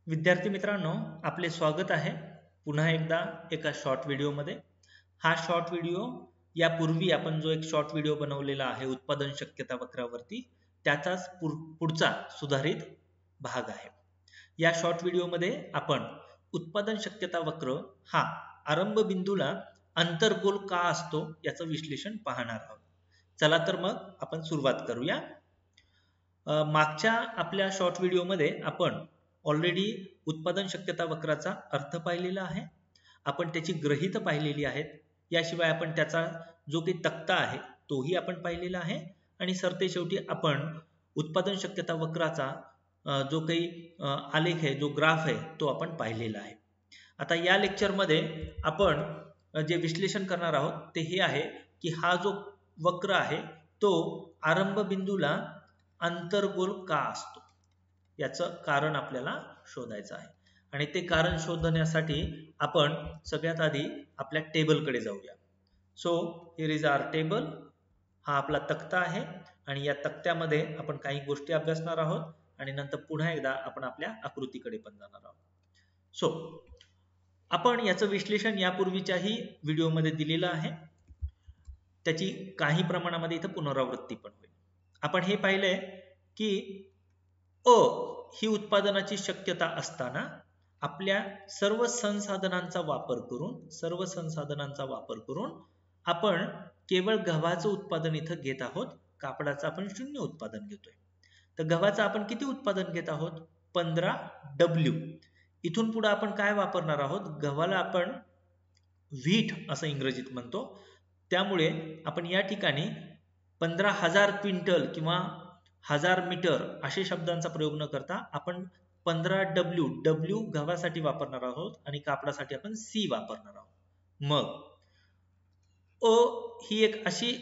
विद्यार्थी मित्रांनो, आपले स्वागत आहे पुन्हा एकदा एका शॉर्ट व्हिडिओमध्ये। हा शॉर्ट व्हिडिओ यापूर्वी आपण जो एक शॉर्ट व्हिडिओ बनवलेला आहे उत्पादन शक्यता वक्रावरती, त्याचाच पुढचा सुधारित भाग आहे। या शॉर्ट व्हिडिओमध्ये आपण उत्पादन शक्यता वक्र हा आरंभ बिंदूला अंतर्गोल का असतो याचं विश्लेषण पाहणार आहोत। चला तर मग आपण सुरुवात करूया। मागच्या आपल्या शॉर्ट व्हिडिओमध्ये आपण ऑलरेडी उत्पादन शक्यता वक्राचा अर्थ पाहिलेला आहे, आपण त्याची गृहीत पाहिलेली आहेत, याशिवाय आपण त्याचा जो काही तक्ता आहे तोही आपण पाहिलेला आहे आणि सरते शेवटी आपण उत्पादन शक्यता वक्राचा जो काही आलेख आहे, जो ग्राफ आहे तो आपण पाहिलेला आहे। आता या लेक्चरमध्ये आपण जे विश्लेषण करणार आहोत ते हे आहे की हा जो वक्र आहे तो आरंभ बिंदूला अंतर्गोल का असतो याचं कारण आपल्याला शोधायचं आहे। आणि ते कारण शोधण्यासाठी आपण सगळ्यात आधी आपल्या टेबलकडे जाऊया। So here is our table, हा आपला तक्ता आहे आणि या तक्त्यामध्ये आपण काही गोष्टी अभ्यासणार आहोत आणि नंतर पुन्हा एकदा आपण आपल्या आकृतीकडे पण जाणार आहोत। सो आपण याचं विश्लेषण यापूर्वीच्याही व्हिडिओमध्ये दिलेलं आहे, त्याची काही प्रमाणामध्ये इथं पुनरावृत्ती पण होईल। आपण हे पाहिलंय की ही उत्पादनाची शक्यता असताना आपल्या सर्व संसाधनांचा वापर करून आपण केवळ गव्हाचं उत्पादन इथं घेत आहोत, कापडाचं आपण 0 उत्पादन घेतोय। तर गव्हाचं आपण किती उत्पादन घेत आहोत? 15W। इथून पुढे आपण काय वापरणार आहोत? गव्हाला आपण व्हीट असं इंग्रजीत म्हणतो, त्यामुळे आपण या ठिकाणी 15,000 क्विंटल किंवा 1000 मीटर अशा शब्दांचा प्रयोग न करता आपण 15W गव्हासाठी वापरणार आहोत आणि कापडासाठी आपण C वापरणार आहोत। मग ही एक अशी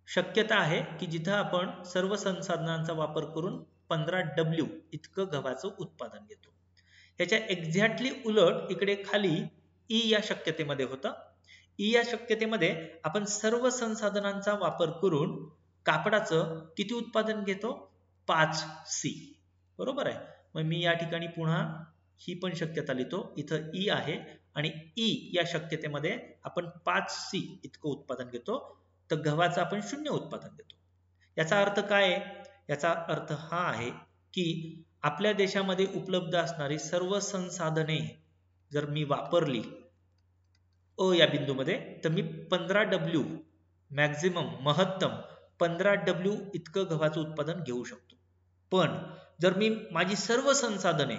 शक्यता आहे की जिथं आपण सर्व संसाधनांचा वापर करून 15W इतकं गव्हाचं उत्पादन घेतो। ह्याच्या एक्झॅक्टली उलट इकडे खाली E या शक्यतेमध्ये होतं। E या शक्यतेमध्ये आपण सर्व संसाधनांचा वापर करून कापडाचं किती उत्पादन घेतो? 5C, बरोबर आहे। मग मी या ठिकाणी पुन्हा ही पण शक्यता लिहितो, इथं E आहे आणि E या शक्यतेमध्ये आपण 5C इतकं उत्पादन घेतो, तर गव्हाचं आपण 0 उत्पादन घेतो। याचा अर्थ काय आहे? याचा अर्थ हा आहे की आपल्या देशामध्ये उपलब्ध असणारी सर्व संसाधने जर मी वापरली या बिंदूमध्ये, तर मी 15W मॅक्झिमम महत्तम 15W इतकं गव्हाचं उत्पादन घेऊ शकतो। पण जर मी माझी सर्व संसाधने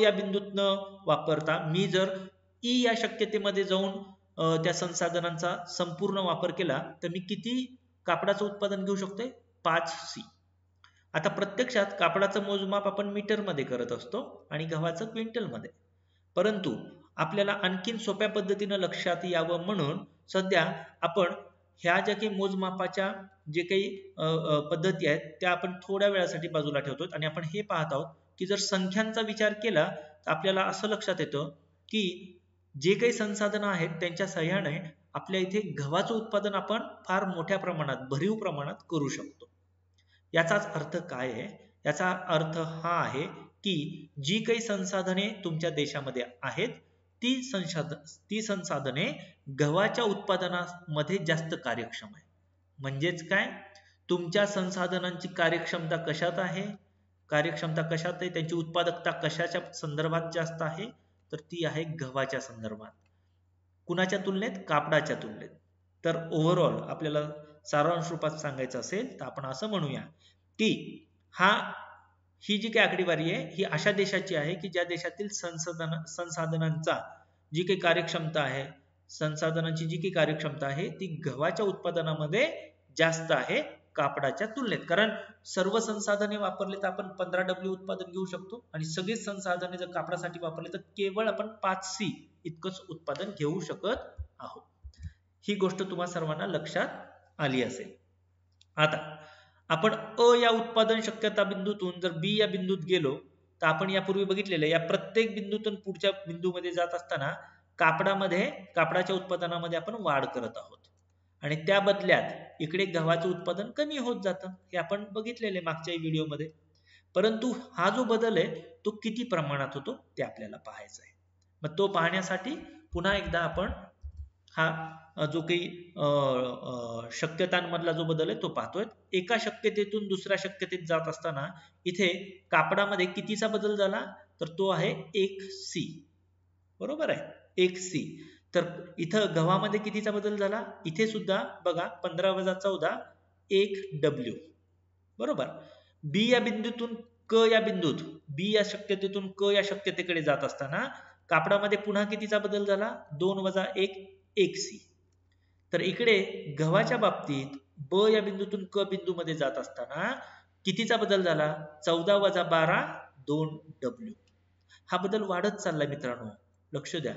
या बिंदूत न वापरता मी जर E या शक्यतेमध्ये जाऊन त्या संसाधनांचा संपूर्ण वापर केला, तर मी किती कापडाचं उत्पादन घेऊ शकतोय? 5C। आता प्रत्यक्षात कापडाचं मोजमाप आपण मीटरमध्ये करत असतो आणि गव्हाचं क्विंटलमध्ये, परंतु आपल्याला आणखीन सोप्या पद्धतीनं लक्षात यावं म्हणून सध्या आपण ह्या ज्या काही मोजमापाच्या जे काही पद्धती आहेत त्या आपण थोड्या वेळासाठी बाजूला ठेवतो आणि आपण हे पाहत आहोत की जर संख्यांचा विचार केला तर आपल्याला असं लक्षात येतं की जे काही संसाधनं आहेत त्यांच्या सहाय्याने आपल्या इथे गव्हाचं उत्पादन आपण फार मोठ्या प्रमाणात, भरीव प्रमाणात करू शकतो। याचाच अर्थ काय आहे? याचा अर्थ हा आहे की जी काही संसाधने तुमच्या देशामध्ये आहेत ती संसाधने गव्हाच्या उत्पादनामध्ये जास्त कार्यक्षम आहे। म्हणजेच काय? तुमच्या संसाधनांची कार्यक्षमता कशात आहे? त्यांची उत्पादकता कशाच्या संदर्भात जास्त आहे? तर ती आहे गव्हाच्या संदर्भात। कुणाच्या तुलनेत? कापडाच्या तुलनेत। तर ओव्हरऑल आपल्याला सारांश रूपात सांगायचं असेल तर आपण असं म्हणूया की ही जी काही आकडेवारी आहे ही अशा देशाची आहे की ज्या देशातील संसाधनांचा जी काही कार्यक्षमता आहे, संसाधनांची जी काही कार्यक्षमता आहे ती गव्हाच्या उत्पादनामध्ये जास्त आहे कापडाच्या तुलनेत। कारण सर्व संसाधने वापरले तर आपण 15W उत्पादन घेऊ शकतो आणि सगळीच संसाधने जर कापडासाठी वापरले तर केवळ आपण 5C इतकंच उत्पादन घेऊ शकत आहोत। ही गोष्ट तुम्हा सर्वांना लक्षात आली असेल। आता आपण या उत्पादन शक्यता बिंदूतून जर B या बिंदूत गेलो तर आपण यापूर्वी बघितलेलं या प्रत्येक बिंदूतून पुढच्या बिंदूमध्ये जात असताना कापडाच्या उत्पादनामध्ये आपण वाढ करत आहोत आणि त्या बदल्यात इकडे गव्हाचं उत्पादन कमी होत जातं, हे आपण बघितलेले मागच्या व्हिडिओमध्ये। परंतु हा जो बदल आहे तो किती प्रमाणात होतो ते आपल्याला पाहायचं आहे. मग तो पाहण्यासाठी पुन्हा एकदा आपण हा जो काही शक्यतांमधला जो बदल आहे तो पाहतोय. एका शक्यतेतून दुसऱ्या शक्यतेत जात असताना इथे कापडामध्ये कितीचा बदल झाला, तर तो आहे 1C. बरोबर आहे, 1C. तर इथं गव्हामध्ये कितीचा बदल झाला, इथे सुद्धा बघा 15 वजा 14 1W. बरोबर. बी या बिंदूतून क या बिंदूत, बी या शक्यतेतून क या शक्यतेकडे जात असताना कापडामध्ये पुन्हा कितीचा बदल झाला, 2 वजा 1 1C. तर इकडे गव्हाच्या बाबतीत ब या बिंदूतून क बिंदूमध्ये जात असताना कितीचा बदल झाला, 14 वजा 12 2W. हा बदल वाढत चाललाय मित्रांनो, लक्ष द्या.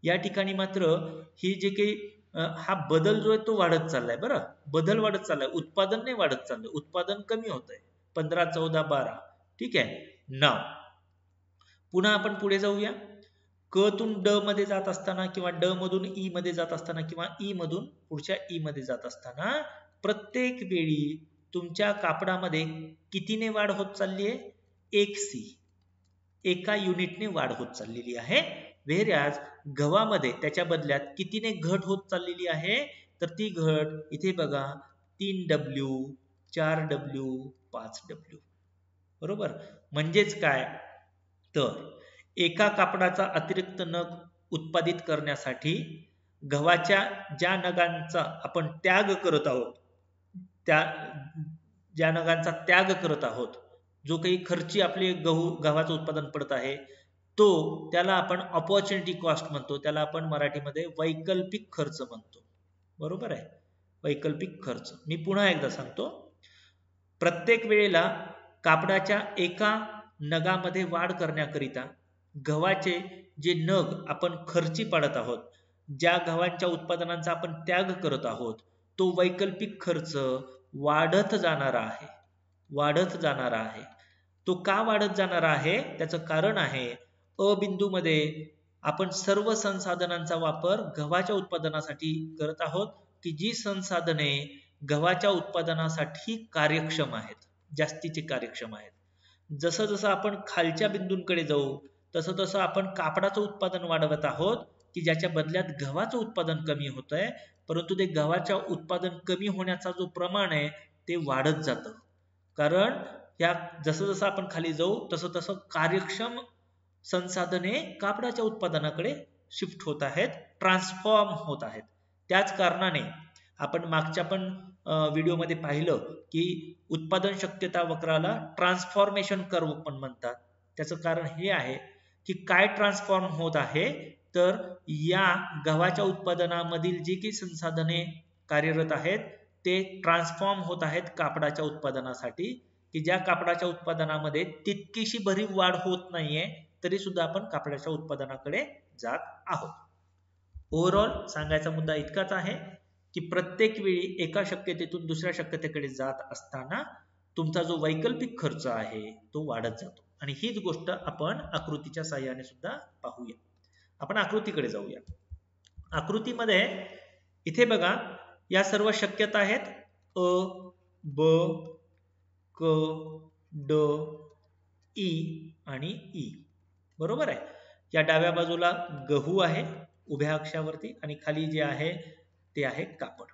या ठिकाणी मात्र ही जे काही हा बदल जो आहे तो वाढत चाललाय. बरं, बदल वाढत चाललाय, उत्पादन नाही वाढत चाललंय, उत्पादन कमी होत आहे. 15 14 12. ठीक आहे. नाव पुन्हा आपण पुढे जाऊया. क तून ड मध्ये जात असताना किंवा ड मधून ई मध्ये जात असताना किंवा ई मधून पुढच्या ई मध्ये जात असताना प्रत्येक वेळी तुमच्या कापडामध्ये कितीने वाढ होत चालली आहे, 1C. एका युनिटने वाढ होत चाललेली आहे. व्हेरॅज गव्हामध्ये त्याच्या बदल्यात कितीने घट होत चाललेली आहे, तर ती घट इथे बघा 3W 4W 5W. बरोबर. म्हणजेच काय, तर एका कापडाचा अतिरिक्त नग उत्पादित करण्यासाठी गव्हाच्या ज्या नगांचा आपण त्याग करत आहोत, त्या ज्या नगांचा त्याग करत आहोत, जो काही खर्ची आपले गव्हाचं उत्पादन पडत आहे, तो त्याला आपण अपॉर्च्युनिटी कॉस्ट म्हणतो, त्याला आपण मराठीमध्ये वैकल्पिक खर्च म्हणतो. बरोबर आहे, वैकल्पिक खर्च. मी पुन्हा एकदा सांगतो. प्रत्येक वेळेला कापडाच्या एका नगामध्ये वाढ करण्याकरिता गव्हाचे जे नग आपण खर्ची पाडत आहोत, ज्या गव्हाच्या उत्पादनांचा आपण त्याग करत आहोत, तो वैकल्पिक खर्च वाढत जाणारा आहे, वाढत जाणारा आहे. तो का वाढत जाणार आहे, त्याचं कारण आहे अ बिंदूमध्ये आपण सर्व संसाधनांचा वापर गव्हाच्या उत्पादनासाठी करत आहोत, की जी संसाधने गव्हाच्या उत्पादनासाठी कार्यक्षम आहेत, जास्तीचे कार्यक्षम आहेत. जसं जसं आपण खालच्या बिंदूंकडे जाऊ तसं तसं आपण कापडाचं उत्पादन वाढवत आहोत, की ज्याच्या बदल्यात गव्हाचं उत्पादन कमी होत आहे. परंतु ते गव्हाच्या उत्पादन कमी होण्याचा जो प्रमाण आहे ते वाढत जातं. कारण या जसं जसं आपण खाली जाऊ तसं तसं कार्यक्षम संसाधने कापडाच्या उत्पादनाकडे शिफ्ट होत आहेत, ट्रान्सफॉर्म होत आहेत. त्याच कारणाने आपण मागच्या पण व्हिडिओमध्ये पाहिलं की उत्पादन शक्यता वक्राला ट्रान्सफॉर्मेशन कर्व पण म्हणतात. त्याचं कारण हे आहे की काय ट्रान्सफॉर्म होत आहे, तर या गव्हाच्या उत्पादनामधील जी काही संसाधने कार्यरत आहेत ते ट्रान्सफॉर्म होत आहेत कापडाच्या उत्पादनासाठी, की ज्या कापडाच्या उत्पादनामध्ये तितकीशी भरीव वाढ होत नाहीये तरी सुद्धा आपण कापडाच्या उत्पादनाकडे जात आहोत. ओव्हरऑल सांगायचा मुद्दा इतकाच आहे की प्रत्येक वेळी एका शक्यतेतून दुसऱ्या शक्यतेकडे जात असताना तुमचा जो वैकल्पिक खर्च आहे तो वाढत जातो. आणि हीच गोष्ट आपण आकृतीच्या साहाय्याने सुद्धा पाहूया. आपण आकृतीकडे जाऊया. आकृतीमध्ये इथे बघा या सर्व शक्यता आहेत, अ ब क ड ई आणि ई. बरोबर आहे. या डाव्या बाजूला गहू आहे उभ्या अक्षावरती आणि खाली जे आहे ते आहे कापड.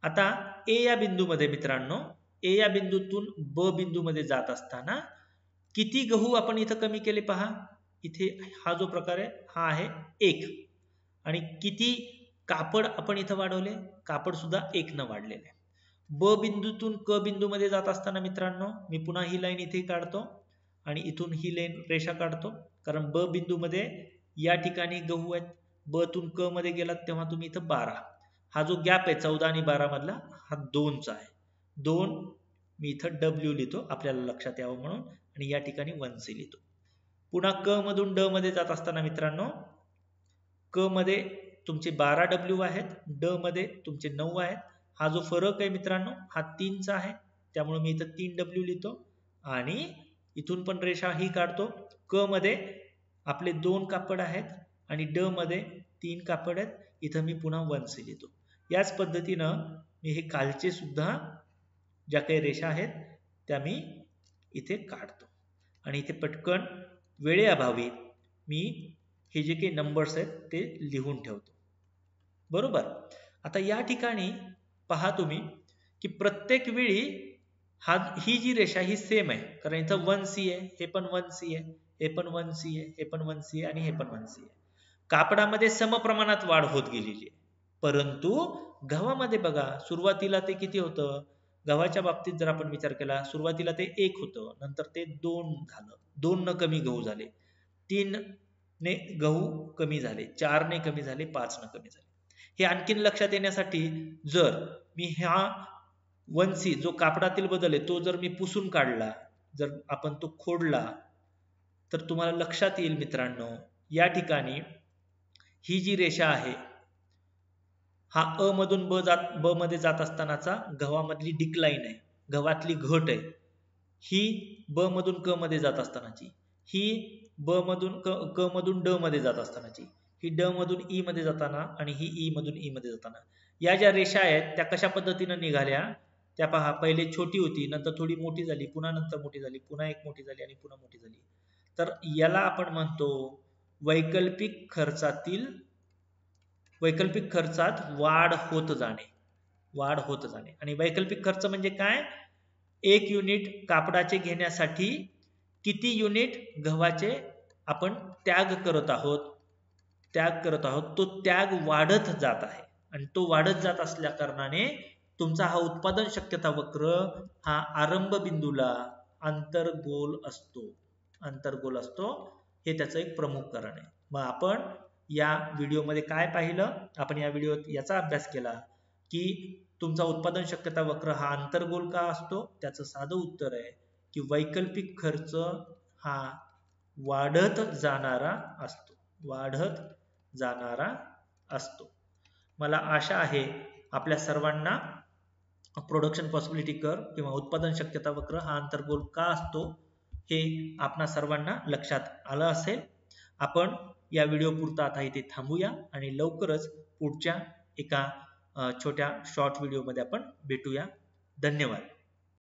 आता ए या बिंदूमध्ये मित्रांनो, ए या बिंदूतून ब बिंदूमध्ये जात असताना किती गहू आपण इथं कमी केले पहा. इथे हा जो प्रकार आहे हा आहे 1. आणि किती कापड आपण इथं वाढवले, कापड सुद्धा 1 न वाढलेले आहे. ब बिंदूतून क बिंदूमध्ये जात असताना मित्रांनो मी पुन्हा ही लाईन इथे काढतो आणि इथून ही लाईन रेषा काढतो, कारण ब बिंदूमध्ये या ठिकाणी गहू आहेत. ब तून क मध्ये गेलात तेव्हा तुम्ही इथं 12, हा जो गॅप आहे 14 आणि 12 मधला हा 2चा आहे. 2 मी इथं W लिहितो आपल्याला लक्षात यावं म्हणून, आणि या ठिकाणी 1C लिहितो. पुन्हा क मधून ड मध्ये जात असताना मित्रांनो क मध्ये तुमचे 12W आहेत, ड मध्ये तुमचे 9 आहेत. हा जो फरक आहे मित्रांनो हा 3चा आहे, त्यामुळे मी इथं 3W लिहितो आणि इथून पण रेषा ही काढतो. क मध्ये आपले 2 कापड आहेत आणि ड मध्ये 3 कापड आहेत, इथं मी पुन्हा 1C लिहितो. याच पद्धतीनं मी हे खालचे सुद्धा ज्या काही रेषा आहेत त्या मी इथे काढतो आणि इथे पटकन वेळेअभावी मी हे जे काही नंबर्स आहेत ते लिहून ठेवतो. बरोबर. आता या ठिकाणी पहा तुम्ही की प्रत्येक वेळी ही जी रेषा ही सेम आहे, कारण इथं 1C आहे, हे पण 1C आहे, हे पण 1C आहे, हे पण 1C आहे आणि हे पण 1C आहे. कापडामध्ये समप्रमाणात वाढ होत गेलेली आहे. परंतु गव्हामध्ये बघा सुरुवातीला ते किती होतं, गव्हाच्या बाबतीत जर आपण विचार केला सुरुवातीला ते 1 होतं, नंतर ते 2 झालं, 2 न कमी गहू झाले, 3 ने गहू कमी झाले, 4 ने कमी झाले, 5 न कमी झाले. हे आणखीन लक्षात येण्यासाठी जर मी हा 1C जो कापडातील बदल आहे तो जर मी पुसून काढला, जर आपण तो खोडला, तर तुम्हाला लक्षात येईल मित्रांनो, या ठिकाणी ही जी रेषा आहे हा अ मधून ब मध्ये जात असतानाचा गव्हामधली डिक्लाइन आहे, गव्हातली घट आहे. ही ब मधून क मध्ये जात असतानाची, ही ब मधून क मधून ड मध्ये जात असतानाची, ही ड मधून ई मध्ये जाताना आणि ही ई मधून ई मध्ये जाताना. या ज्या रेषा आहेत त्या कशा पद्धतीने निघाल्या त्या पहा. पहिले छोटी होती, नंतर थोडी मोठी झाली, पुन्हा नंतर मोठी झाली, पुन्हा एक मोठी झाली आणि पुन्हा मोठी झाली. तर याला आपण म्हणतो वैकल्पिक खर्चात वाढ होत जाणे. वाढ होत जाणे. आणि वैकल्पिक खर्च म्हणजे काय? 1 युनिट कापडाचे घेण्यासाठी किती युनिट गव्हाचे आपण त्याग करत आहोत, तो त्याग वाढत जात आहे. आणि तो वाढत जात असल्या कारणाने तुमचा हा उत्पादन शक्यता वक्र हा आरंभ बिंदूला अंतर्गोल असतो. हे त्याचं एक प्रमुख कारण आहे. मग आपण या व्हिडिओमध्ये काय पाहिलं? आपण या व्हिडिओत याचा अभ्यास केला की तुमचा उत्पादन शक्यता वक्र हा अंतर्गोल का असतो. त्याचं साधं उत्तर आहे की वैकल्पिक खर्च हा वाढत जाणारा असतो. मला आशा आहे आपल्या सर्वांना प्रोडक्शन पॉसिबिलिटी कर्व किंवा उत्पादन शक्यता वक्र हा अंतर्गोल का असतो हे आपणा सर्वांना लक्षात आलं असेल. आपण या व्हिडिओ पुरता आता इथे थांबूया आणि लवकरच पुढच्या एका छोट्या शॉर्ट व्हिडिओमध्ये आपण भेटूया. धन्यवाद.